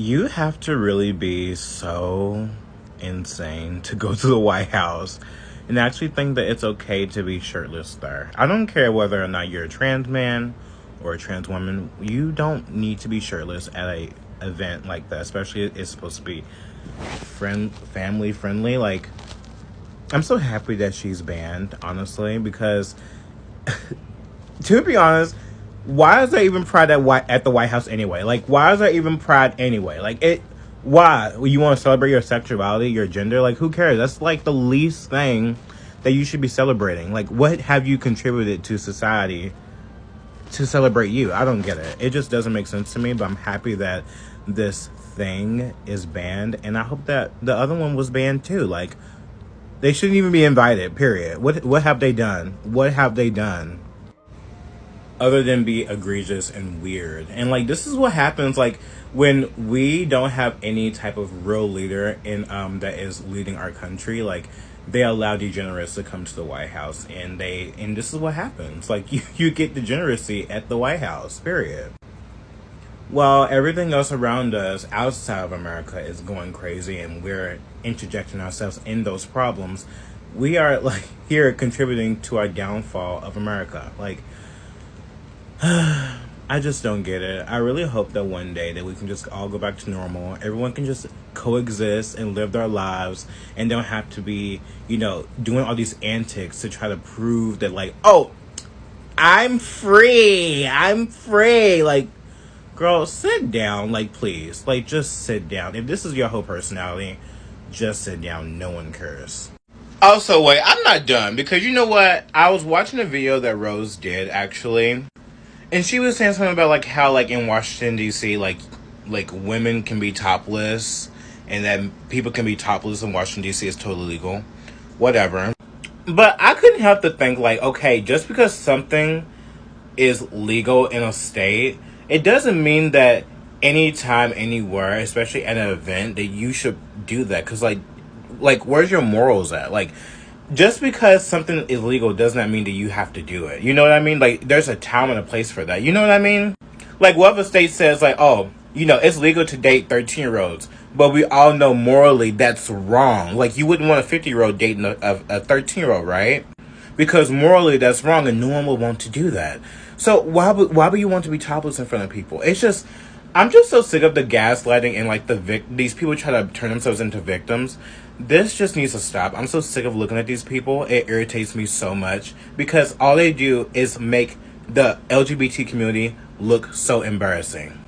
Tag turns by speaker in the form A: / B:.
A: You have to really be so insane to go to the White House and actually think that it's okay to be shirtless there. I don't care whether or not you're a trans man or a trans woman. You don't need to be shirtless at a event like that, especially if it's supposed to be family friendly. Like, I'm so happy that she's banned, honestly, because to be honest, why is there even pride at the White House anyway? Like, why is there even pride anyway? Like, why? You want to celebrate your sexuality, your gender? Like, who cares? That's like the least thing that you should be celebrating. Like, what have you contributed to society to celebrate you? I don't get it. It just doesn't make sense to me, but I'm happy that this thing is banned, and I hope that the other one was banned too. Like, they shouldn't even be invited, period. What have they done? What have they done? Other than be egregious and weird. And like, this is what happens like when we don't have any type of real leader in that is leading our country. Like, they allow degenerates to come to the White House, and this is what happens. Like, you get degeneracy at the White House, period. While everything else around us outside of America is going crazy and we're interjecting ourselves in those problems, we are like here contributing to our downfall of America. Like, I just don't get it. I really hope that one day that we can just all go back to normal. Everyone can just coexist and live their lives and don't have to be, doing all these antics to try to prove that, like, oh, I'm free. I'm free. Like, girl, sit down. Like, please. Like, just sit down. If this is your whole personality, just sit down. No one cares. Also, wait, I'm not done because you know what? I was watching a video that Rose did, actually. And she was saying something about, like, how, like, in Washington, D.C., like women can be topless, and that people can be topless in Washington, D.C. is totally legal. Whatever. But I couldn't help to think, like, okay, just because something is legal in a state, it doesn't mean that anytime, anywhere, especially at an event, that you should do that. Because, like, where's your morals at? Like, just because something is legal does not mean that you have to do it. You know what I mean? Like, there's a time and a place for that. You know what I mean? Like, what if a state says, like, oh, it's legal to date 13-year-olds, but we all know morally that's wrong. Like, you wouldn't want a 50-year-old dating a 13-year-old, right? Because morally that's wrong, and no one will want to do that. So why would you want to be topless in front of people? It's just, I'm just so sick of the gaslighting and, like, these people try to turn themselves into victims. This just needs to stop. I'm so sick of looking at these people. It irritates me so much because all they do is make the LGBT community look so embarrassing.